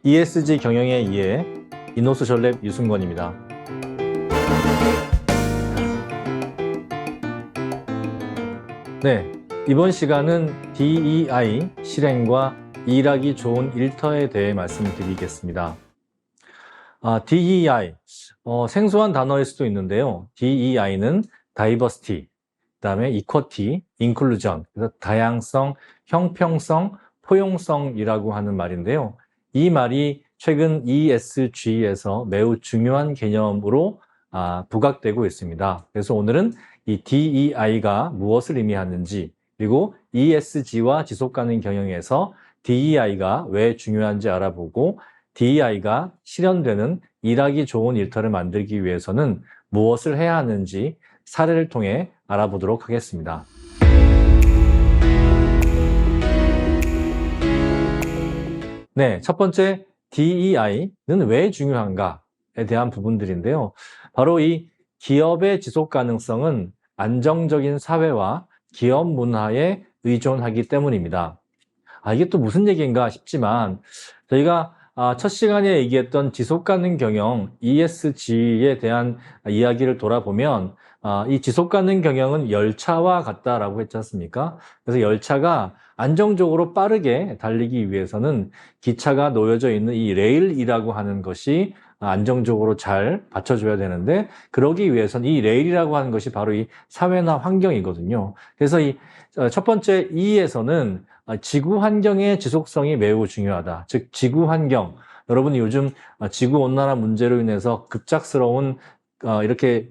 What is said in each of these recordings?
ESG 경영에 의해 이노스셜랩 유승권입니다. 네, 이번 시간은 DEI 실행과 일하기 좋은 일터에 대해 말씀드리겠습니다. DEI, 생소한 단어일 수도 있는데요. DEI는 Diversity, 그다음에 Equity, Inclusion, 그래서 다양성, 형평성, 포용성이라고 하는 말인데요. 이 말이 최근 ESG에서 매우 중요한 개념으로 부각되고 있습니다. 그래서 오늘은 이 DEI가 무엇을 의미하는지, 그리고 ESG와 지속가능 경영에서 DEI가 왜 중요한지 알아보고 DEI가 실현되는 일하기 좋은 일터를 만들기 위해서는 무엇을 해야 하는지 사례를 통해 알아보도록 하겠습니다. 네, 첫 번째 DEI는 왜 중요한가에 대한 부분들인데요. 바로 이 기업의 지속 가능성은 안정적인 사회와 기업 문화에 의존하기 때문입니다. 이게 또 무슨 얘기인가 싶지만 저희가 첫 시간에 얘기했던 지속가능 경영 ESG에 대한 이야기를 돌아보면 이 지속가능 경영은 열차와 같다라고 했지 않습니까? 그래서 열차가 안정적으로 빠르게 달리기 위해서는 기차가 놓여져 있는 이 레일이라고 하는 것이 안정적으로 잘 받쳐줘야 되는데, 그러기 위해서는 이 레일이라고 하는 것이 바로 이 사회나 환경이거든요. 그래서 이 첫 번째 E에서는 지구 환경의 지속성이 매우 중요하다. 즉 지구 환경, 여러분이 요즘 지구 온난화 문제로 인해서 급작스러운 이렇게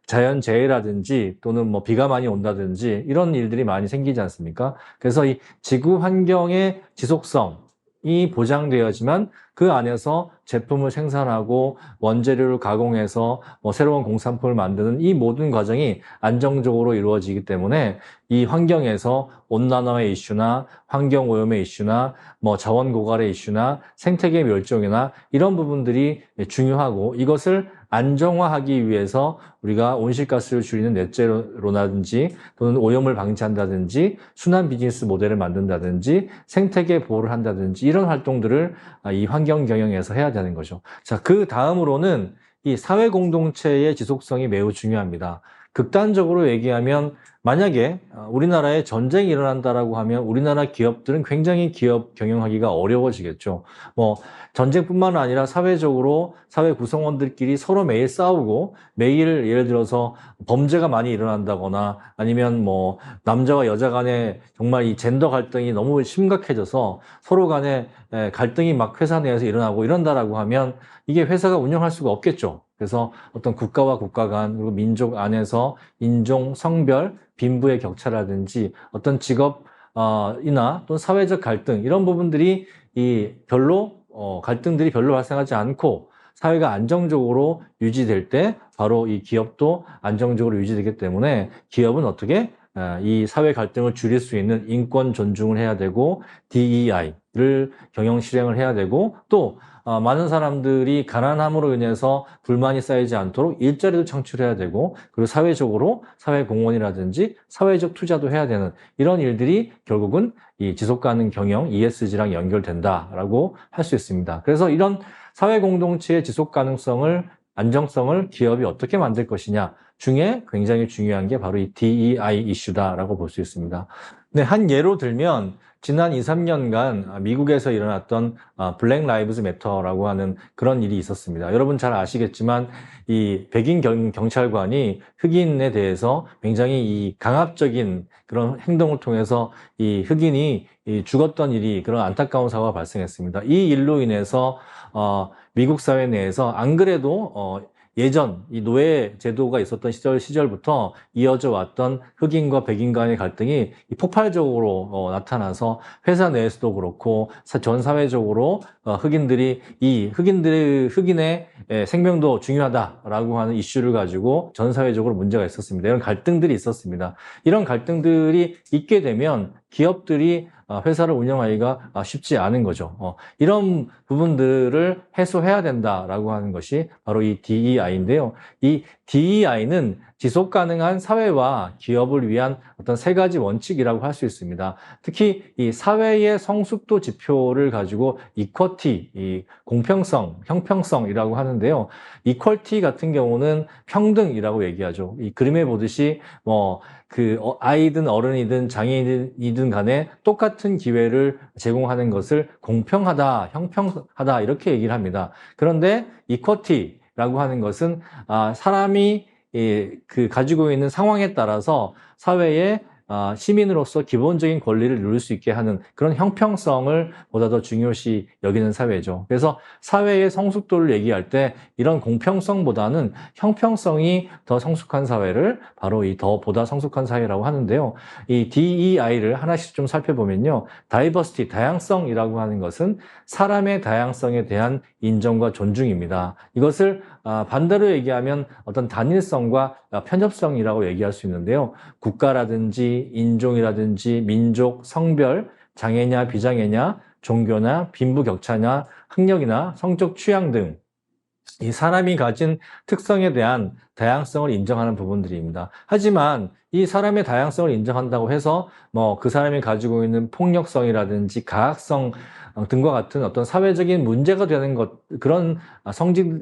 자연재해라든지 또는 뭐 비가 많이 온다든지 이런 일들이 많이 생기지 않습니까? 그래서 이 지구 환경의 지속성이 보장되어야지만 그 안에서 제품을 생산하고 원재료를 가공해서 새로운 공산품을 만드는 이 모든 과정이 안정적으로 이루어지기 때문에 이 환경에서 온난화의 이슈나 환경오염의 이슈나 자원 고갈의 이슈나 생태계 멸종이나 이런 부분들이 중요하고, 이것을 안정화하기 위해서 우리가 온실가스를 줄이는 넷제로라든지 또는 오염을 방지한다든지 순환 비즈니스 모델을 만든다든지 생태계 보호를 한다든지 이런 활동들을 이 환경 경영에서 해야 되는 거죠. 자, 그 다음으로는 이 사회 공동체의 지속성이 매우 중요합니다. 극단적으로 얘기하면 만약에 우리나라에 전쟁이 일어난다라고 하면 우리나라 기업들은 굉장히 기업 경영하기가 어려워지겠죠. 전쟁뿐만 아니라 사회적으로 사회 구성원들끼리 서로 매일 싸우고 매일 예를 들어서 범죄가 많이 일어난다거나 아니면 남자와 여자 간에 정말 이 젠더 갈등이 너무 심각해져서 서로 간에 갈등이 막 회사 내에서 일어나고 이런다라고 하면 이게 회사가 운영할 수가 없겠죠. 그래서 어떤 국가와 국가 간, 그리고 민족 안에서 인종, 성별, 빈부의 격차라든지 어떤 직업이나 또는 사회적 갈등, 이런 부분들이 갈등들이 별로 발생하지 않고 사회가 안정적으로 유지될 때 바로 이 기업도 안정적으로 유지되기 때문에 기업은 어떻게 이 사회 갈등을 줄일 수 있는 인권 존중을 해야 되고 DEI를 경영 실행을 해야 되고, 또 많은 사람들이 가난함으로 인해서 불만이 쌓이지 않도록 일자리도 창출해야 되고, 그리고 사회적으로 사회공헌이라든지 사회적 투자도 해야 되는 이런 일들이 결국은 이 지속가능 경영 ESG랑 연결된다라고 할 수 있습니다. 그래서 이런 사회공동체의 지속가능성을, 안정성을 기업이 어떻게 만들 것이냐 중에 굉장히 중요한 게 바로 이 DEI 이슈다라고 볼 수 있습니다. 네, 한 예로 들면 지난 2, 3년간 미국에서 일어났던 블랙 라이브즈 매터라고 하는 그런 일이 있었습니다. 여러분 잘 아시겠지만 이 백인 경찰관이 흑인에 대해서 굉장히 이 강압적인 그런 행동을 통해서 이 흑인이 죽었던 일이, 그런 안타까운 사고가 발생했습니다. 이 일로 인해서 미국 사회 내에서 안 그래도 예전 이 노예 제도가 있었던 시절부터 이어져 왔던 흑인과 백인 간의 갈등이 폭발적으로 나타나서 회사 내에서도 그렇고 전 사회적으로 흑인의 생명도 중요하다라고 하는 이슈를 가지고 전 사회적으로 문제가 있었습니다. 이런 갈등들이 있었습니다. 이런 갈등들이 있게 되면 기업들이 회사를 운영하기가 쉽지 않은 거죠. 이런 부분들을 해소해야 된다라고 하는 것이 바로 이 DEI인데요. 이 DEI는 지속 가능한 사회와 기업을 위한 어떤 세 가지 원칙이라고 할 수 있습니다. 특히 이 사회의 성숙도 지표를 가지고 이퀄티, 이 공평성, 형평성이라고 하는데요. 이퀄티 같은 경우는 평등이라고 얘기하죠. 이 그림에 보듯이 아이든 어른이든 장애인이든 간에 똑같은 기회를 제공하는 것을 공평하다, 형평하다 이렇게 얘기를 합니다. 그런데 이퀄티라고 하는 것은 사람이 가지고 있는 상황에 따라서 사회에 시민으로서 기본적인 권리를 누릴 수 있게 하는 그런 형평성을 보다 더 중요시 여기는 사회죠. 그래서 사회의 성숙도를 얘기할 때 이런 공평성보다는 형평성이 더 성숙한 사회를 바로 보다 성숙한 사회라고 하는데요. 이 DEI를 하나씩 좀 살펴보면요. 다이버시티, 다양성이라고 하는 것은 사람의 다양성에 대한 인정과 존중입니다. 이것을 반대로 얘기하면 어떤 단일성과 편협성이라고 얘기할 수 있는데요. 국가라든지 인종이라든지 민족, 성별, 장애냐 비장애냐, 종교나 빈부격차냐, 학력이나 성적 취향 등 이 사람이 가진 특성에 대한 다양성을 인정하는 부분들입니다. 하지만 이 사람의 다양성을 인정한다고 해서 그 사람이 가지고 있는 폭력성이라든지 가학성 등과 같은 어떤 사회적인 문제가 되는 그런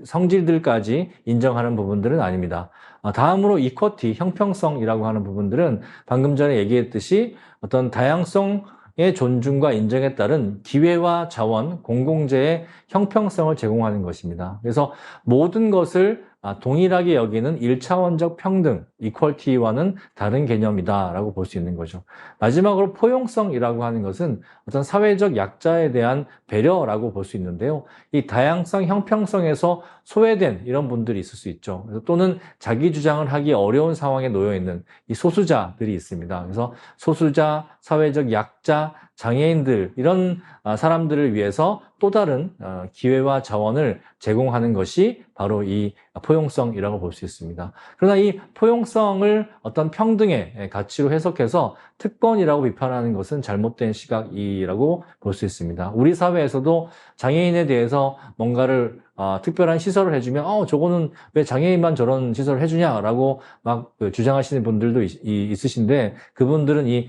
성질들까지 인정하는 부분들은 아닙니다. 다음으로 이퀄티, 형평성이라고 하는 부분들은 방금 전에 얘기했듯이 어떤 다양성의 존중과 인정에 따른 기회와 자원, 공공재의 형평성을 제공하는 것입니다. 그래서 모든 것을 동일하게 여기는 1차원적 평등, 이퀄티와는 다른 개념이다라고 볼 수 있는 거죠. 마지막으로 포용성이라고 하는 것은 어떤 사회적 약자에 대한 배려라고 볼 수 있는데요. 이 다양성, 형평성에서 소외된 이런 분들이 있을 수 있죠. 또는 자기 주장을 하기 어려운 상황에 놓여 있는 이 소수자들이 있습니다. 그래서 소수자, 사회적 약자, 장애인들 이런 사람들을 위해서 또 다른 기회와 자원을 제공하는 것이 바로 이 포용성이라고 볼 수 있습니다. 그러나 이 포용성을 어떤 평등의 가치로 해석해서 특권이라고 비판하는 것은 잘못된 시각이라고 볼 수 있습니다. 우리 사회에서도 장애인에 대해서 뭔가를 특별한 시설을 해주면 저거는 왜 장애인만 저런 시설을 해주냐라고 막 주장하시는 분들도 있으신데 그분들은 이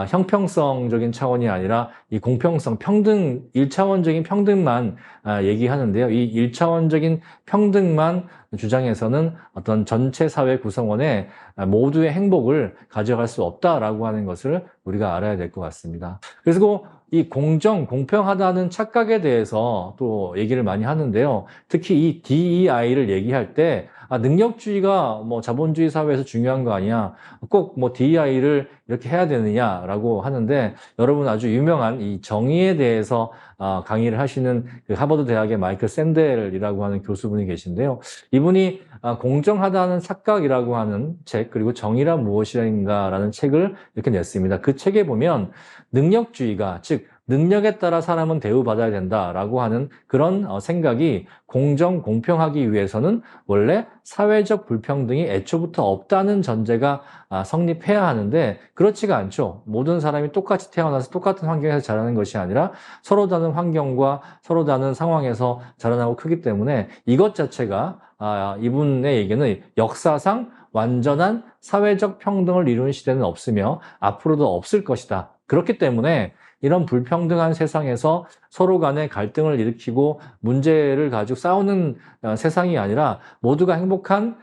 형평성적인 차원이 아니라 이 공평성, 평등, 1차원적인 평등만 얘기하는데요. 이 1차원적인 평등만 주장해서는 어떤 전체 사회 구성원의 모두의 행복을 가져갈 수 없다라고 하는 것을 우리가 알아야 될 것 같습니다. 그래서 이 공정, 공평하다는 착각에 대해서 또 얘기를 많이 하는데요. 특히 이 DEI를 얘기할 때 능력주의가 자본주의 사회에서 중요한 거 아니야. 꼭 DEI를 이렇게 해야 되느냐라고 하는데 여러분 아주 유명한 이 정의에 대해서 강의를 하시는 그 하버드 대학의 마이클 샌델이라고 하는 교수분이 계신데요. 이분이 공정하다는 착각이라고 하는 책 그리고 정의란 무엇인가라는 책을 이렇게 냈습니다. 그 책에 보면 능력주의가 즉 능력에 따라 사람은 대우받아야 된다라고 하는 그런 생각이 공정, 공평하기 위해서는 원래 사회적 불평등이 애초부터 없다는 전제가 성립해야 하는데 그렇지가 않죠. 모든 사람이 똑같이 태어나서 똑같은 환경에서 자라는 것이 아니라 서로 다른 환경과 서로 다른 상황에서 자라나고 크기 때문에 이것 자체가 이분의 얘기는 역사상 완전한 사회적 평등을 이룬 시대는 없으며 앞으로도 없을 것이다. 그렇기 때문에 이런 불평등한 세상에서 서로 간에 갈등을 일으키고 문제를 가지고 싸우는 세상이 아니라 모두가 행복한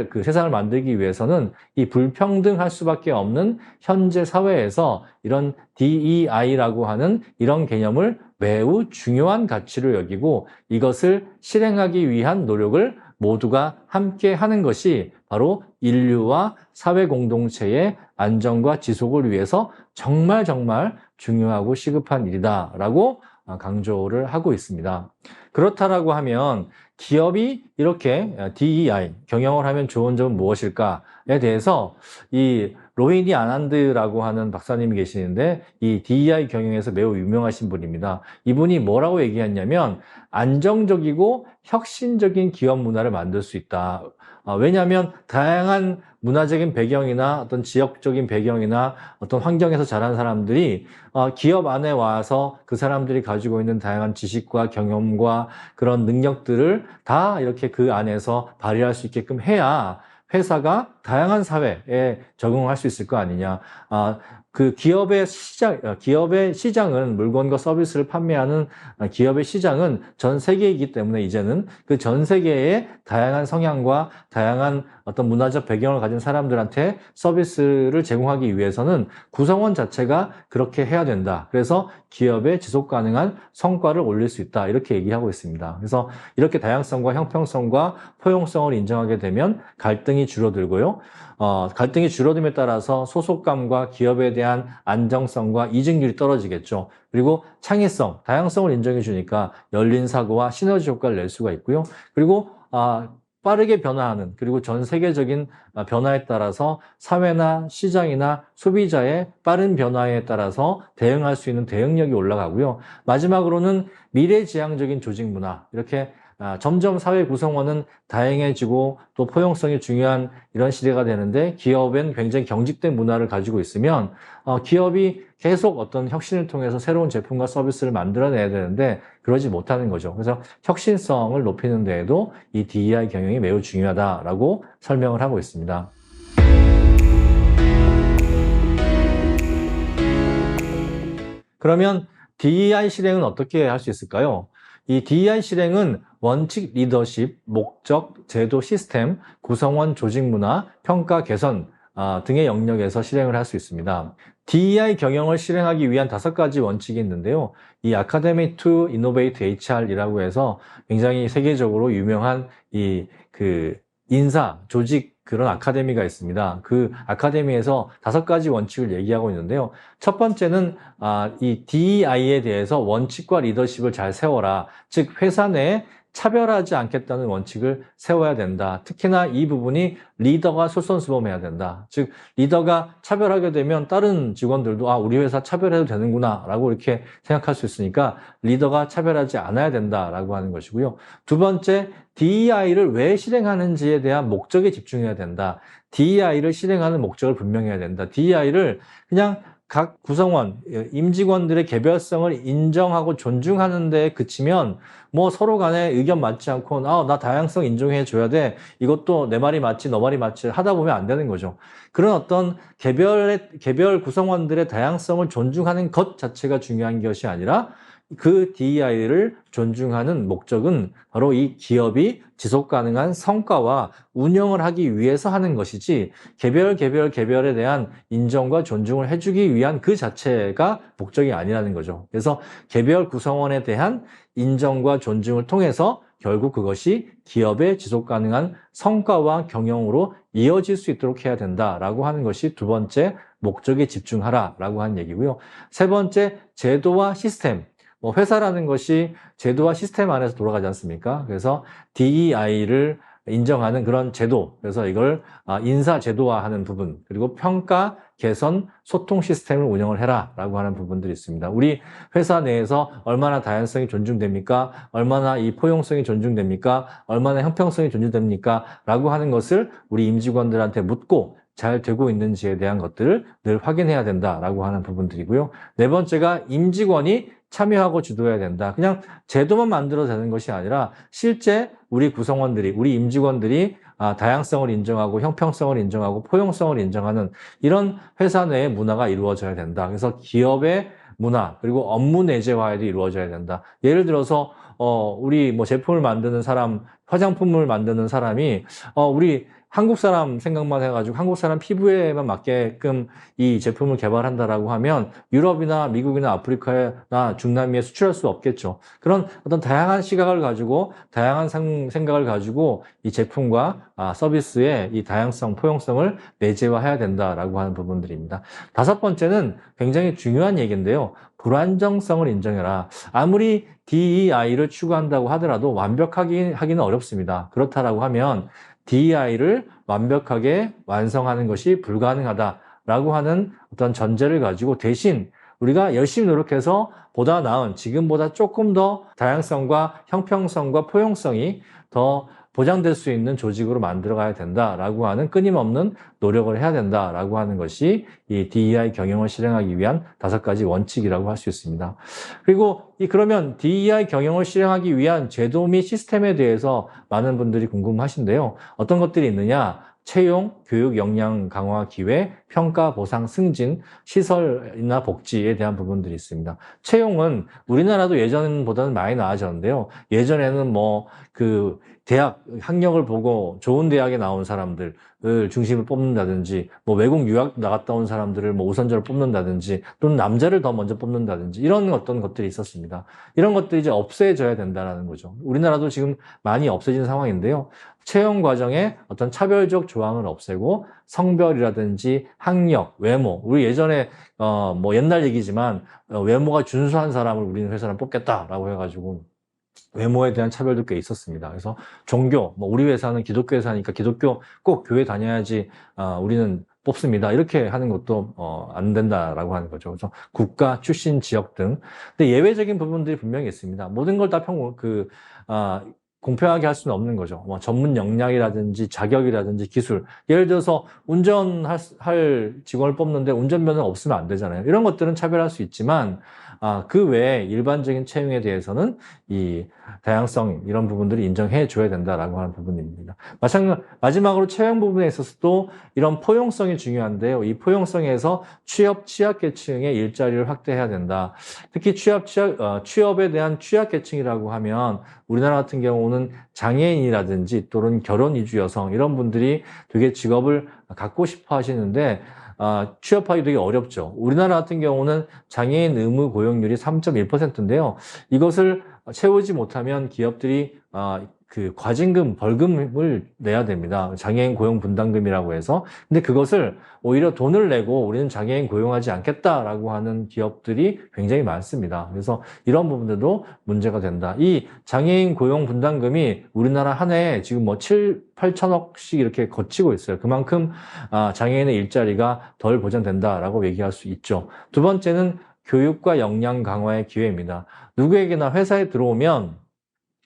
그 세상을 만들기 위해서는 이 불평등할 수밖에 없는 현재 사회에서 이런 DEI라고 하는 이런 개념을 매우 중요한 가치로 여기고 이것을 실행하기 위한 노력을 모두가 함께 하는 것이 바로 인류와 사회 공동체의 안정과 지속을 위해서 정말 중요하고 시급한 일이다라고 강조를 하고 있습니다. 그렇다라고 하면 기업이 이렇게 DEI, 경영을 하면 좋은 점은 무엇일까에 대해서 이 로히니 아난드라고 하는 박사님이 계시는데 이 DEI 경영에서 매우 유명하신 분입니다. 이분이 뭐라고 얘기했냐면 안정적이고 혁신적인 기업 문화를 만들 수 있다. 왜냐하면 다양한 문화적인 배경이나 어떤 지역적인 배경이나 어떤 환경에서 자란 사람들이 기업 안에 와서 그 사람들이 가지고 있는 다양한 지식과 경험과 그런 능력들을 다 이렇게 그 안에서 발휘할 수 있게끔 해야 회사가 다양한 사회에 적응할 수 있을 거 아니냐. 그 기업의 시장은 물건과 서비스를 판매하는 기업의 시장은 전 세계이기 때문에 이제는 그 전 세계의 다양한 성향과 다양한 어떤 문화적 배경을 가진 사람들한테 서비스를 제공하기 위해서는 구성원 자체가 그렇게 해야 된다. 그래서 기업의 지속 가능한 성과를 올릴 수 있다. 이렇게 얘기하고 있습니다. 그래서 이렇게 다양성과 형평성과 포용성을 인정하게 되면 갈등이 줄어들고요. 갈등이 줄어듦에 따라서 소속감과 기업에 대한 안정성과 이직률이 떨어지겠죠. 그리고 창의성, 다양성을 인정해 주니까 열린 사고와 시너지 효과를 낼 수가 있고요. 그리고 빠르게 변화하는, 그리고 전 세계적인 변화에 따라서 사회나 시장이나 소비자의 빠른 변화에 따라서 대응할 수 있는 대응력이 올라가고요. 마지막으로는 미래지향적인 조직 문화, 이렇게 점점 사회 구성원은 다양해지고 또 포용성이 중요한 이런 시대가 되는데, 기업엔 굉장히 경직된 문화를 가지고 있으면 기업이 계속 어떤 혁신을 통해서 새로운 제품과 서비스를 만들어내야 되는데 그러지 못하는 거죠. 그래서 혁신성을 높이는 데에도 이 DEI 경영이 매우 중요하다라고 설명을 하고 있습니다. 그러면 DEI 실행은 어떻게 할 수 있을까요? 이 DEI 실행은 원칙, 리더십, 목적, 제도, 시스템, 구성원, 조직 문화, 평가, 개선 등의 영역에서 실행을 할 수 있습니다. DEI 경영을 실행하기 위한 5가지 원칙이 있는데요. 이 Academy to Innovate HR이라고 해서 굉장히 세계적으로 유명한 인사, 조직 그런 아카데미가 있습니다. 그 아카데미에서 5가지 원칙을 얘기하고 있는데요. 첫 번째는 이 DEI에 대해서 원칙과 리더십을 잘 세워라. 즉 회사 내에 차별하지 않겠다는 원칙을 세워야 된다. 특히나 이 부분이 리더가 솔선수범해야 된다. 즉 리더가 차별하게 되면 다른 직원들도 우리 회사 차별해도 되는구나 라고 이렇게 생각할 수 있으니까 리더가 차별하지 않아야 된다라고 하는 것이고요. 두 번째, DEI를 왜 실행하는지에 대한 목적에 집중해야 된다. DEI를 실행하는 목적을 분명해야 된다. DEI를 그냥 각 구성원, 임직원들의 개별성을 인정하고 존중하는 데 그치면 뭐 서로 간에 의견 맞지 않고 나 다양성 인정해 줘야 돼. 이것도 내 말이 맞지 너 말이 맞지 하다 보면 안 되는 거죠. 그런 어떤 개별 구성원들의 다양성을 존중하는 것 자체가 중요한 것이 아니라 그 DEI를 존중하는 목적은 바로 이 기업이 지속 가능한 성과와 운영을 하기 위해서 하는 것이지 개별에 대한 인정과 존중을 해주기 위한 그 자체가 목적이 아니라는 거죠. 그래서 개별 구성원에 대한 인정과 존중을 통해서 결국 그것이 기업의 지속 가능한 성과와 경영으로 이어질 수 있도록 해야 된다라고 하는 것이 두 번째, 목적에 집중하라라고 하는 얘기고요. 세 번째, 제도와 시스템. 회사라는 것이 제도와 시스템 안에서 돌아가지 않습니까? 그래서 DEI를 인정하는 그런 제도, 그래서 이걸 인사 제도화하는 부분, 그리고 평가, 개선, 소통 시스템을 운영을 해라라고 하는 부분들이 있습니다. 우리 회사 내에서 얼마나 다양성이 존중됩니까? 얼마나 이 포용성이 존중됩니까? 얼마나 형평성이 존중됩니까? 라고 하는 것을 우리 임직원들한테 묻고 잘 되고 있는지에 대한 것들을 늘 확인해야 된다라고 하는 부분들이고요. 네 번째가 임직원이 참여하고 주도해야 된다. 그냥 제도만 만들어도 되는 것이 아니라 실제 우리 구성원들이, 우리 임직원들이 다양성을 인정하고 형평성을 인정하고 포용성을 인정하는 이런 회사 내의 문화가 이루어져야 된다. 그래서 기업의 문화 그리고 업무 내재화에도 이루어져야 된다. 예를 들어서 우리 제품을 만드는 사람, 화장품을 만드는 사람이 우리 한국 사람 생각만 해가지고 한국 사람 피부에만 맞게끔 이 제품을 개발한다라고 하면 유럽이나 미국이나 아프리카나 중남미에 수출할 수 없겠죠. 그런 어떤 다양한 시각을 가지고 다양한 생각을 가지고 이 제품과 서비스의 이 다양성, 포용성을 내재화해야 된다라고 하는 부분들입니다. 다섯 번째는 굉장히 중요한 얘기인데요. 불안정성을 인정해라. 아무리 DEI를 추구한다고 하더라도 완벽하게 하기는 어렵습니다. 그렇다라고 하면 DEI를 완벽하게 완성하는 것이 불가능하다라고 하는 어떤 전제를 가지고 대신 우리가 열심히 노력해서 보다 나은, 지금보다 조금 더 다양성과 형평성과 포용성이 더 보장될 수 있는 조직으로 만들어가야 된다라고 하는 끊임없는 노력을 해야 된다라고 하는 것이 이 DEI 경영을 실행하기 위한 5가지 원칙이라고 할 수 있습니다. 그리고 그러면 DEI 경영을 실행하기 위한 제도 및 시스템에 대해서 많은 분들이 궁금하신데요. 어떤 것들이 있느냐? 채용, 교육, 역량 강화 기회, 평가, 보상, 승진, 시설이나 복지에 대한 부분들이 있습니다. 채용은 우리나라도 예전보다는 많이 나아졌는데요. 예전에는 뭐 그 대학 학력을 보고 좋은 대학에 나온 사람들을 중심을 뽑는다든지, 뭐 외국 유학 나갔다 온 사람들을 뭐 우선적으로 뽑는다든지, 또는 남자를 더 먼저 뽑는다든지, 이런 어떤 것들이 있었습니다. 이런 것들이 이제 없애져야 된다는 거죠. 우리나라도 지금 많이 없어진 상황인데요. 채용 과정에 어떤 차별적 조항을 없애고 성별이라든지 학력, 외모, 우리 예전에 뭐 옛날 얘기지만 외모가 준수한 사람을 우리는 회사는 뽑겠다라고 해가지고 외모에 대한 차별도 꽤 있었습니다. 그래서 종교, 뭐 우리 회사는 기독교 회사니까 기독교 꼭 교회 다녀야지 우리는 뽑습니다. 이렇게 하는 것도 안 된다라고 하는 거죠. 그래서 국가, 출신, 지역 등. 근데 예외적인 부분들이 분명히 있습니다. 모든 걸 다 공평하게 할 수는 없는 거죠. 뭐 전문 역량이라든지 자격이라든지 기술. 예를 들어서 운전할 직원을 뽑는데 운전면허 없으면 안 되잖아요. 이런 것들은 차별할 수 있지만 그 외에 일반적인 채용에 대해서는 이 다양성 이런 부분들이 인정해 줘야 된다라고 하는 부분입니다. 마지막으로 채용 부분에 있어서도 이런 포용성이 중요한데요. 이 포용성에서 취약계층의 일자리를 확대해야 된다. 특히 취업에 대한 취약계층이라고 하면 우리나라 같은 경우는 장애인이라든지 또는 결혼 이주 여성 이런 분들이 되게 직업을 갖고 싶어 하시는데 취업하기 되게 어렵죠. 우리나라 같은 경우는 장애인 의무 고용률이 3.1%인데요. 이것을 채우지 못하면 기업들이 그 과징금, 벌금을 내야 됩니다. 장애인 고용 분담금이라고 해서. 근데 그것을 오히려 돈을 내고 우리는 장애인 고용하지 않겠다라고 하는 기업들이 굉장히 많습니다. 그래서 이런 부분들도 문제가 된다. 이 장애인 고용 분담금이 우리나라 한 해에 지금 뭐 8천억씩 이렇게 거치고 있어요. 그만큼 장애인의 일자리가 덜 보장된다라고 얘기할 수 있죠. 두 번째는 교육과 역량 강화의 기회입니다. 누구에게나 회사에 들어오면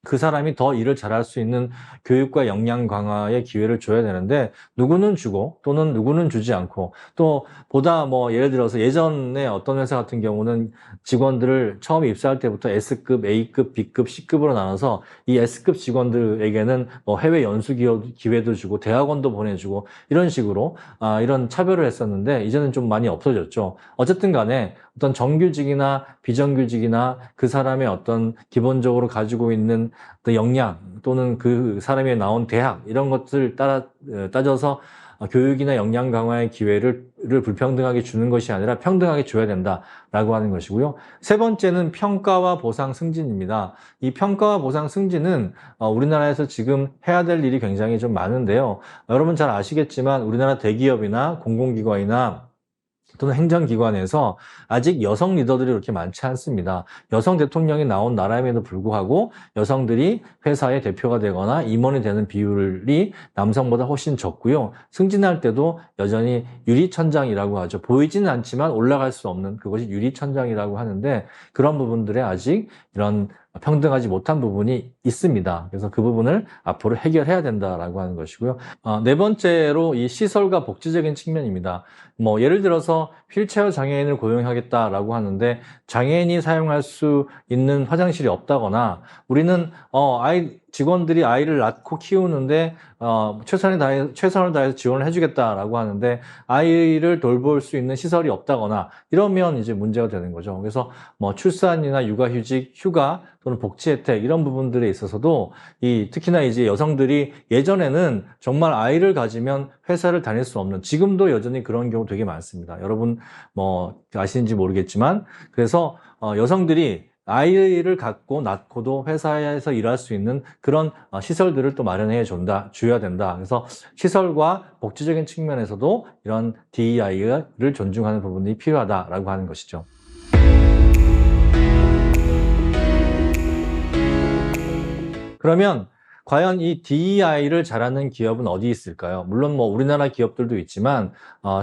그 사람이 더 일을 잘할 수 있는 교육과 역량 강화의 기회를 줘야 되는데 누구는 주고 또는 누구는 주지 않고 또 보다 뭐 예를 들어서 예전에 어떤 회사 같은 경우는 직원들을 처음 입사할 때부터 S급, A급, B급, C급으로 나눠서 이 S급 직원들에게는 뭐 해외 연수 기회도 주고 대학원도 보내주고 이런 식으로 이런 차별을 했었는데 이제는 좀 많이 없어졌죠. 어쨌든 간에 어떤 정규직이나 비정규직이나 그 사람의 어떤 기본적으로 가지고 있는 역량 또는 그 사람이 나온 대학 이런 것들 따져서 교육이나 역량 강화의 기회를 불평등하게 주는 것이 아니라 평등하게 줘야 된다라고 하는 것이고요. 세 번째는 평가와 보상 승진입니다. 이 평가와 보상 승진은 우리나라에서 지금 해야 될 일이 굉장히 좀 많은데요. 여러분 잘 아시겠지만 우리나라 대기업이나 공공기관이나 또는 행정기관에서 아직 여성 리더들이 그렇게 많지 않습니다. 여성 대통령이 나온 나라임에도 불구하고 여성들이 회사의 대표가 되거나 임원이 되는 비율이 남성보다 훨씬 적고요. 승진할 때도 여전히 유리천장이라고 하죠. 보이지는 않지만 올라갈 수 없는 그것이 유리천장이라고 하는데 그런 부분들에 아직 이런 평등하지 못한 부분이 있습니다. 그래서 그 부분을 앞으로 해결해야 된다라고 하는 것이고요. 네 번째로 이 시설과 복지적인 측면입니다. 뭐 예를 들어서 휠체어 장애인을 고용하겠다라고 하는데 장애인이 사용할 수 있는 화장실이 없다거나 우리는 직원들이 아이를 낳고 키우는데 최선을 다해서 지원을 해주겠다라고 하는데 아이를 돌볼 수 있는 시설이 없다거나 이러면 이제 문제가 되는 거죠. 그래서 뭐 출산이나 육아휴직, 휴가 또는 복지 혜택 이런 부분들에 있어서도 특히나 이제 여성들이 예전에는 정말 아이를 가지면 회사를 다닐 수 없는 지금도 여전히 그런 경우 되게 많습니다. 여러분 뭐 아시는지 모르겠지만 그래서 여성들이 아이를 갖고 낳고도 회사에서 일할 수 있는 그런 시설들을 또 마련해 줘야 된다. 그래서 시설과 복지적인 측면에서도 이런 DEI를 존중하는 부분이 필요하다라고 하는 것이죠. 그러면 과연 이 DEI를 잘하는 기업은 어디 있을까요? 물론 뭐 우리나라 기업들도 있지만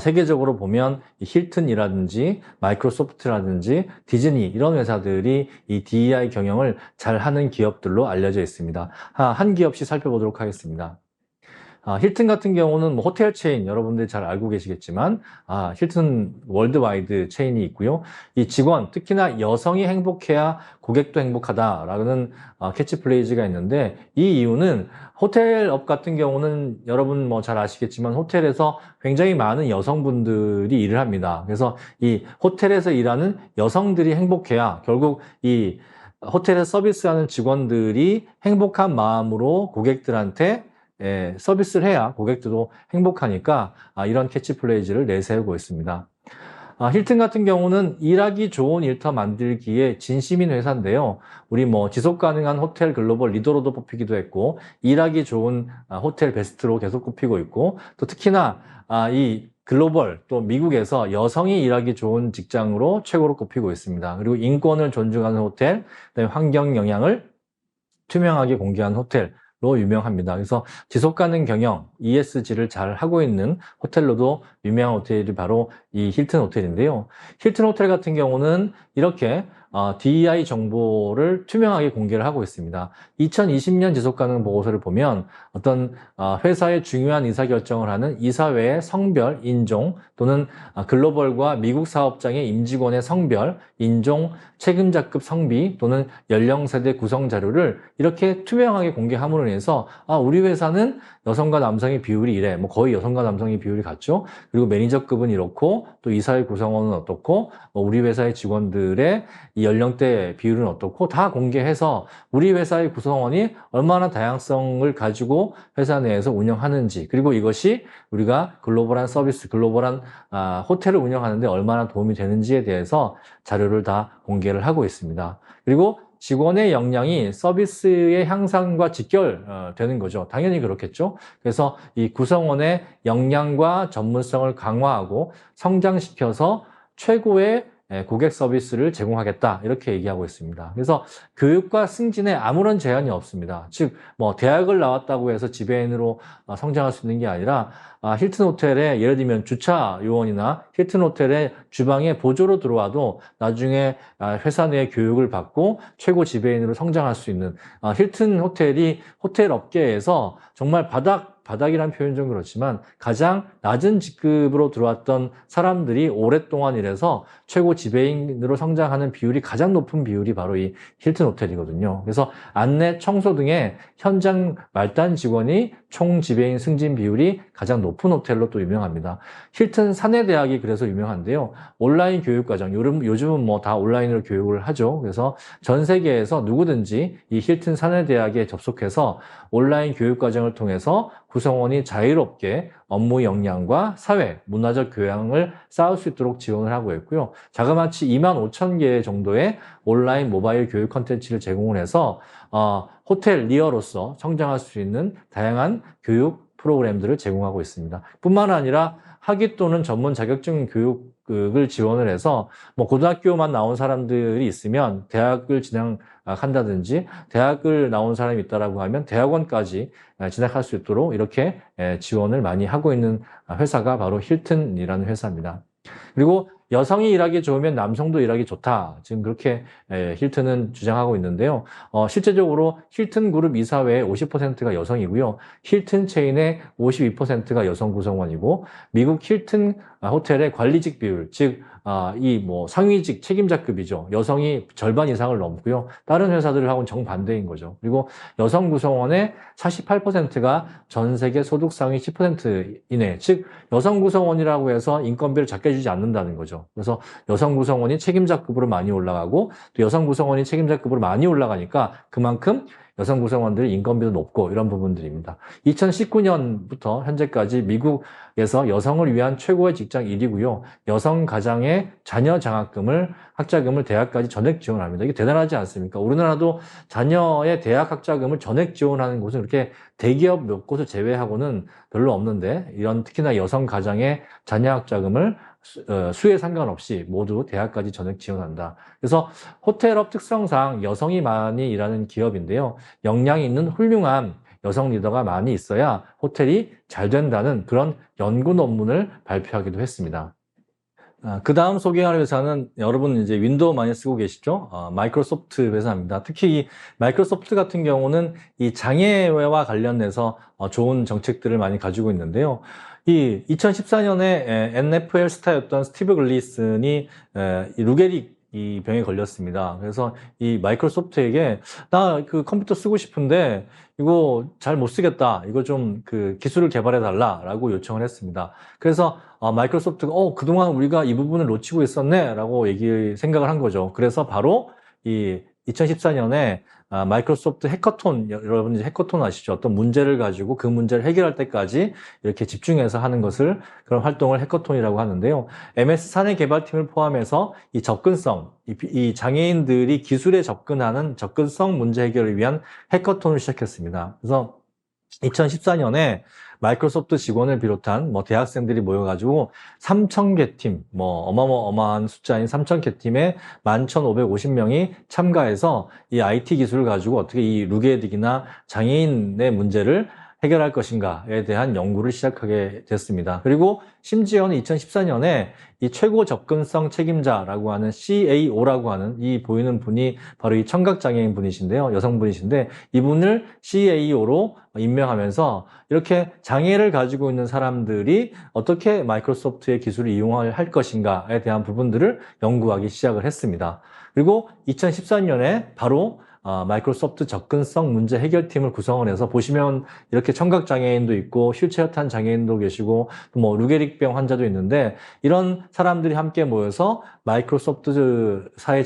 세계적으로 보면 힐튼이라든지 마이크로소프트라든지 디즈니 이런 회사들이 이 DEI 경영을 잘하는 기업들로 알려져 있습니다. 한 기업씩 살펴보도록 하겠습니다. 힐튼 같은 경우는 뭐 호텔 체인 여러분들이 잘 알고 계시겠지만 힐튼 월드와이드 체인이 있고요. 이 직원, 특히나 여성이 행복해야 고객도 행복하다라는 캐치프레이즈가 있는데 이 이유는 호텔업 같은 경우는 여러분 뭐 잘 아시겠지만 호텔에서 굉장히 많은 여성분들이 일을 합니다. 그래서 이 호텔에서 일하는 여성들이 행복해야 결국 이 호텔에 서비스하는 직원들이 행복한 마음으로 고객들한테 서비스를 해야 고객들도 행복하니까 이런 캐치프레이즈를 내세우고 있습니다. 힐튼 같은 경우는 일하기 좋은 일터 만들기에 진심인 회사인데요. 우리 뭐 지속 가능한 호텔 글로벌 리더로도 뽑히기도 했고, 일하기 좋은 호텔 베스트로 계속 꼽히고 있고, 또 특히나 이 글로벌 또 미국에서 여성이 일하기 좋은 직장으로 최고로 꼽히고 있습니다. 그리고 인권을 존중하는 호텔, 그다음에 환경 영향을 투명하게 공개한 호텔로 유명합니다. 그래서 지속가능 경영, ESG를 잘 하고 있는 호텔로도 유명한 호텔이 바로 이 힐튼 호텔인데요. 힐튼 호텔 같은 경우는 이렇게 DEI 정보를 투명하게 공개를 하고 있습니다. 2020년 지속가능 보고서를 보면 어떤 회사의 중요한 의사결정을 하는 이사회의 성별, 인종 또는 글로벌과 미국 사업장의 임직원의 성별, 인종, 책임자급 성비 또는 연령세대 구성 자료를 이렇게 투명하게 공개함으로 인해서 우리 회사는 여성과 남성의 비율이 이래. 뭐 거의 여성과 남성의 비율이 같죠. 그리고 매니저급은 이렇고 또 이사회 구성원은 어떻고 우리 회사의 직원들의 이 연령대 비율은 어떻고 다 공개해서 우리 회사의 구성원이 얼마나 다양성을 가지고 회사 내에서 운영하는지 그리고 이것이 우리가 글로벌한 서비스, 글로벌한 호텔을 운영하는데 얼마나 도움이 되는지에 대해서 자료를 다 공개를 하고 있습니다. 그리고 직원의 역량이 서비스의 향상과 직결되는 거죠. 당연히 그렇겠죠. 그래서 이 구성원의 역량과 전문성을 강화하고 성장시켜서 최고의 고객 서비스를 제공하겠다 이렇게 얘기하고 있습니다. 그래서 교육과 승진에 아무런 제한이 없습니다. 즉 뭐 대학을 나왔다고 해서 지배인으로 성장할 수 있는 게 아니라 힐튼 호텔에 예를 들면 주차 요원이나 힐튼 호텔의 주방에 보조로 들어와도 나중에 회사 내 교육을 받고 최고 지배인으로 성장할 수 있는 힐튼 호텔이 호텔 업계에서 정말 바닥이란 표현 좀 그렇지만 가장 낮은 직급으로 들어왔던 사람들이 오랫동안 일해서 최고 지배인으로 성장하는 비율이 가장 높은 비율이 바로 이 힐튼 호텔이거든요. 그래서 안내, 청소 등의 현장 말단 직원이 총 지배인 승진 비율이 가장 높은 호텔로 또 유명합니다. 힐튼 사내대학이 그래서 유명한데요. 온라인 교육과정, 요즘은 뭐 다 온라인으로 교육을 하죠. 그래서 전 세계에서 누구든지 이 힐튼 사내대학에 접속해서 온라인 교육과정을 통해서 구성원이 자유롭게 업무 역량과 사회, 문화적 교양을 쌓을 수 있도록 지원을 하고 있고요. 자그마치 25,000개 정도의 온라인 모바일 교육 콘텐츠를 제공을 해서 호텔 리어로서 성장할 수 있는 다양한 교육 프로그램들을 제공하고 있습니다. 뿐만 아니라 학위 또는 전문 자격증 교육을 지원을 해서 뭐 고등학교만 나온 사람들이 있으면 대학을 진학한다든지 대학을 나온 사람이 있다라고 하면 대학원까지 진학할 수 있도록 이렇게 지원을 많이 하고 있는 회사가 바로 힐튼이라는 회사입니다. 그리고 여성이 일하기 좋으면 남성도 일하기 좋다. 지금 그렇게 힐튼은 주장하고 있는데요. 실제적으로 힐튼 그룹 이사회의 50%가 여성이고요. 힐튼 체인의 52%가 여성 구성원이고 미국 힐튼 호텔의 관리직 비율, 즉 이 뭐 상위직 책임자급이죠. 여성이 절반 이상을 넘고요. 다른 회사들하고는 정반대인 거죠. 그리고 여성 구성원의 48%가 전 세계 소득 상위 10% 이내, 즉 여성 구성원이라고 해서 인건비를 작게 주지 않는다는 거죠. 그래서 여성 구성원이 책임자급으로 많이 올라가고 또 여성 구성원이 책임자급으로 많이 올라가니까 그만큼 여성 구성원들의 인건비도 높고 이런 부분들입니다. 2019년부터 현재까지 미국에서 여성을 위한 최고의 직장 1위고요. 여성 가장의 자녀 장학금을 학자금을 대학까지 전액 지원합니다. 이게 대단하지 않습니까? 우리나라도 자녀의 대학 학자금을 전액 지원하는 곳은 그렇게 대기업 몇 곳을 제외하고는 별로 없는데 이런 특히나 여성 가장의 자녀 학자금을 수에 상관없이 모두 대학까지 전액 지원한다. 그래서 호텔업 특성상 여성이 많이 일하는 기업인데요. 역량이 있는 훌륭한 여성 리더가 많이 있어야 호텔이 잘 된다는 그런 연구 논문을 발표하기도 했습니다. 그 다음 소개할 회사는 여러분 이제 윈도우 많이 쓰고 계시죠? 마이크로소프트 회사입니다. 특히 이 마이크로소프트 같은 경우는 이 장애와 관련해서 좋은 정책들을 많이 가지고 있는데요. 이 2014년에 NFL 스타였던 스티브 글리슨이 루게릭 이 병에 걸렸습니다. 그래서 이 마이크로소프트에게 나 그 컴퓨터 쓰고 싶은데 이거 잘 못 쓰겠다. 이거 좀 그 기술을 개발해 달라라고 요청을 했습니다. 그래서 마이크로소프트가 그동안 우리가 이 부분을 놓치고 있었네라고 생각을 한 거죠. 그래서 바로 이 2014년에 마이크로소프트 해커톤, 여러분 이제 해커톤 아시죠? 어떤 문제를 가지고 그 문제를 해결할 때까지 이렇게 집중해서 하는 것을 그런 활동을 해커톤이라고 하는데요. MS 사내 개발팀을 포함해서 이 접근성, 이 장애인들이 기술에 접근하는 접근성 문제 해결을 위한 해커톤을 시작했습니다. 그래서 2014년에 마이크로소프트 직원을 비롯한 대학생들이 모여가지고 3,000개 팀, 어마어마한 숫자인 3,000개 팀에 11,550명이 참가해서 이 IT 기술을 가지고 어떻게 이 루게릭이나 장애인의 문제를 해결할 것인가에 대한 연구를 시작하게 됐습니다. 그리고 심지어는 2014년에 이 최고 접근성 책임자라고 하는 CAO라고 하는 이 보이는 분이 바로 이 청각장애인 분이신데요. 여성분이신데 이분을 CAO로 임명하면서 이렇게 장애를 가지고 있는 사람들이 어떻게 마이크로소프트의 기술을 이용할 것인가에 대한 부분들을 연구하기 시작을 했습니다. 그리고 2014년에 바로 마이크로소프트 접근성 문제 해결팀을 구성을 해서 보시면 이렇게 청각장애인도 있고 휠체어 탄 장애인도 계시고 루게릭병 환자도 있는데 이런 사람들이 함께 모여서 마이크로소프트사의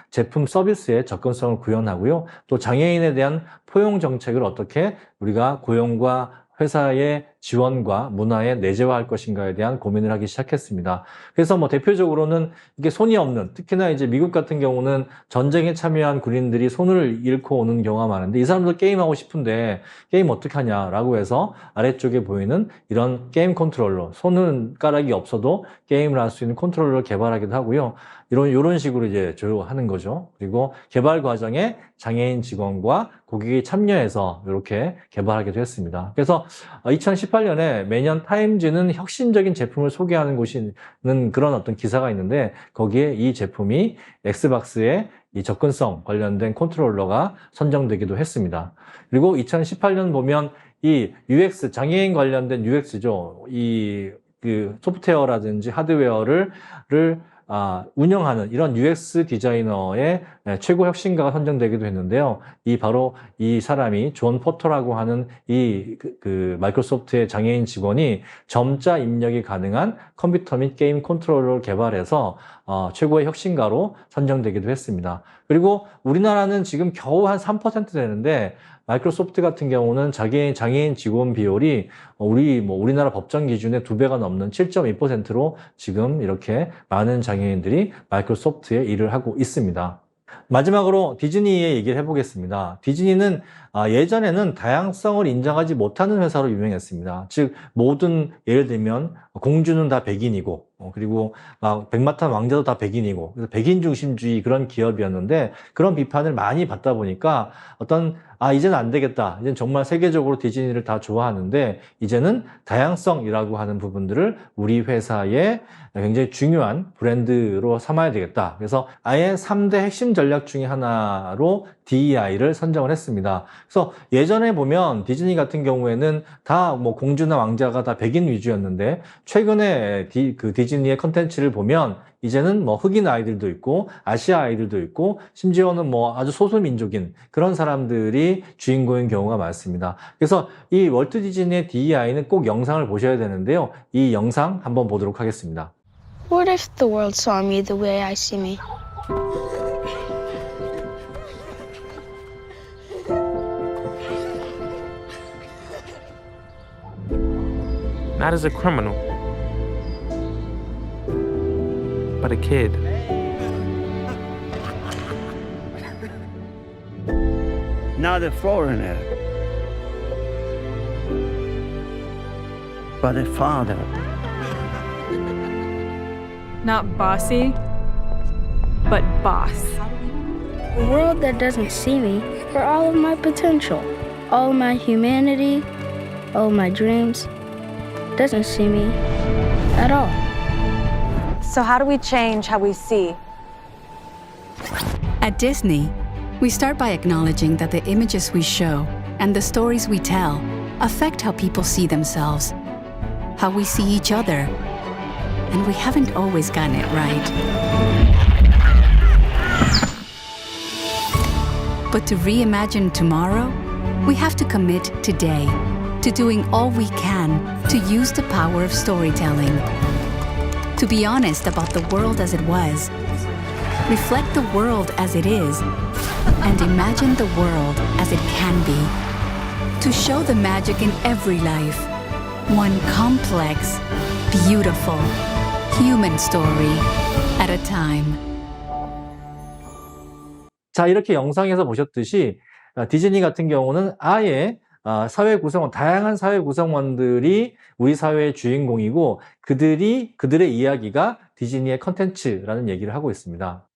제품 서비스의 접근성을 구현하고요. 또 장애인에 대한 포용 정책을 어떻게 우리가 고용과 회사의 지원과 문화에 내재화할 것인가에 대한 고민을 하기 시작했습니다. 그래서 대표적으로는 이게 손이 없는, 특히나 이제 미국 같은 경우는 전쟁에 참여한 군인들이 손을 잃고 오는 경우가 많은데 이 사람들 게임하고 싶은데 게임 어떻게 하냐라고 해서 아래쪽에 보이는 이런 게임 컨트롤러, 손가락이 없어도 게임을 할 수 있는 컨트롤러를 개발하기도 하고요. 이런 식으로 이제 하는 거죠. 그리고 개발 과정에 장애인 직원과 고객이 참여해서 이렇게 개발하기도 했습니다. 그래서 2018년에 매년 타임즈는 혁신적인 제품을 소개하는 곳이는 그런 어떤 기사가 있는데 거기에 이 제품이 엑스박스의 이 접근성 관련된 컨트롤러가 선정되기도 했습니다. 그리고 2018년 보면 이 UX, 장애인 관련된 UX죠. 그 소프트웨어라든지 하드웨어를 운영하는 이런 UX 디자이너의 최고 혁신가가 선정되기도 했는데요. 바로 이 사람이 존 포터라고 하는 마이크로소프트의 장애인 직원이 점자 입력이 가능한 컴퓨터 및 게임 컨트롤러를 개발해서 최고의 혁신가로 선정되기도 했습니다. 그리고 우리나라는 지금 겨우 한 3% 되는데 마이크로소프트 같은 경우는 장애인 직원 비율이 우리나라 법정 기준의 2배가 넘는 7.2%로 지금 이렇게 많은 장애인들이 마이크로소프트에 일을 하고 있습니다. 마지막으로 디즈니의 얘기를 해보겠습니다. 디즈니는 예전에는 다양성을 인정하지 못하는 회사로 유명했습니다. 즉 예를 들면 공주는 다 백인이고 그리고 백마탄 왕자도 다 백인이고 그래서 백인 중심주의 그런 기업이었는데 그런 비판을 많이 받다 보니까 이제는 안 되겠다. 이제는 정말 세계적으로 디즈니를 다 좋아하는데 이제는 다양성이라고 하는 부분들을 우리 회사의 굉장히 중요한 브랜드로 삼아야 되겠다. 그래서 아예 3대 핵심 전략 중에 하나로 DEI를 선정을 했습니다. 그래서 예전에 보면 디즈니 같은 경우에는 다 공주나 왕자가 다 백인 위주였는데 최근에 디즈니의 컨텐츠를 보면 이제는 흑인 아이들도 있고 아시아 아이들도 있고 심지어는 아주 소수민족인 그런 사람들이 주인공인 경우가 많습니다. 그래서 이 월트 디즈니의 DEI는 꼭 영상을 보셔야 되는데요. 이 영상 한번 보도록 하겠습니다. What if the world saw me the way I see me? Not as a criminal, but a kid. Not a foreigner, but a father. Not bossy, but boss. A world that doesn't see me for all of my potential, all of my humanity, all of my dreams, doesn't see me at all. So how do we change how we see? At Disney, we start by acknowledging that the images we show and the stories we tell affect how people see themselves, how we see each other, and we haven't always gotten it right. But to reimagine tomorrow, we have to commit today to doing all we can to use the power of storytelling, to be honest about the world as it was, reflect the world as it is, and imagine the world as it can be, to show the magic in every life, one complex, beautiful, human story at a time. 자, 이렇게 영상에서 보셨듯이 디즈니 같은 경우는 아예 사회 구성원, 다양한 사회 구성원들이 우리 사회의 주인공이고 그들의 이야기가 디즈니의 컨텐츠라는 얘기를 하고 있습니다.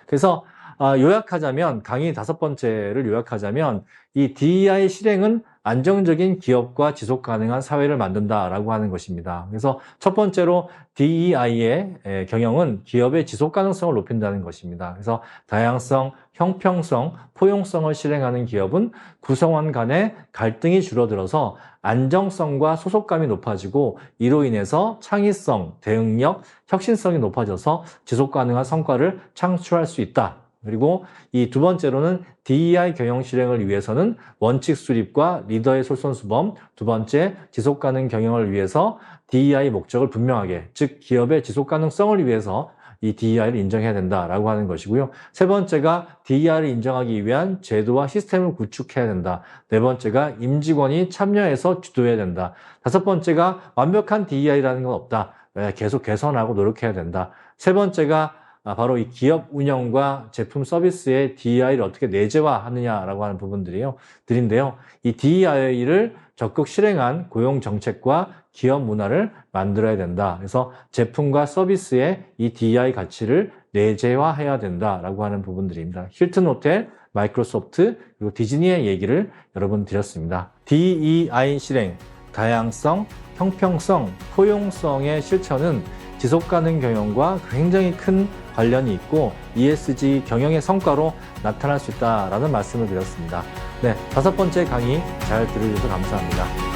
그래서 요약하자면, 강의 5번째를 요약하자면 이 DEI 실행은 안정적인 기업과 지속 가능한 사회를 만든다라고 하는 것입니다. 그래서 첫 번째로 DEI의 경영은 기업의 지속 가능성을 높인다는 것입니다. 그래서 다양성, 형평성, 포용성을 실행하는 기업은 구성원 간의 갈등이 줄어들어서 안정성과 소속감이 높아지고 이로 인해서 창의성, 대응력, 혁신성이 높아져서 지속 가능한 성과를 창출할 수 있다. 그리고 이 두 번째로는 DEI 경영 실행을 위해서는 원칙 수립과 리더의 솔선수범, 두 번째 지속 가능 경영을 위해서 DEI 목적을 분명하게, 즉 기업의 지속 가능성을 위해서 이 DEI를 인정해야 된다라고 하는 것이고요. 세 번째가 DEI를 인정하기 위한 제도와 시스템을 구축해야 된다. 네 번째가 임직원이 참여해서 주도해야 된다. 다섯 번째가 완벽한 DEI라는 건 없다. 계속 개선하고 노력해야 된다. 세 번째가 바로 이 기업 운영과 제품 서비스의 DEI를 어떻게 내재화하느냐라고 하는 부분들인데요. 이 DEI를 적극 실행한 고용 정책과 기업 문화를 만들어야 된다. 그래서 제품과 서비스의 이 DEI 가치를 내재화해야 된다라고 하는 부분들입니다. 힐튼 호텔, 마이크로소프트, 그리고 디즈니의 얘기를 여러분 드렸습니다. DEI 실행, 다양성, 형평성, 포용성의 실천은 지속가능 경영과 굉장히 큰 관련이 있고 ESG 경영의 성과로 나타날 수 있다라는 말씀을 드렸습니다. 네, 5번째 강의 잘 들어주셔서 감사합니다.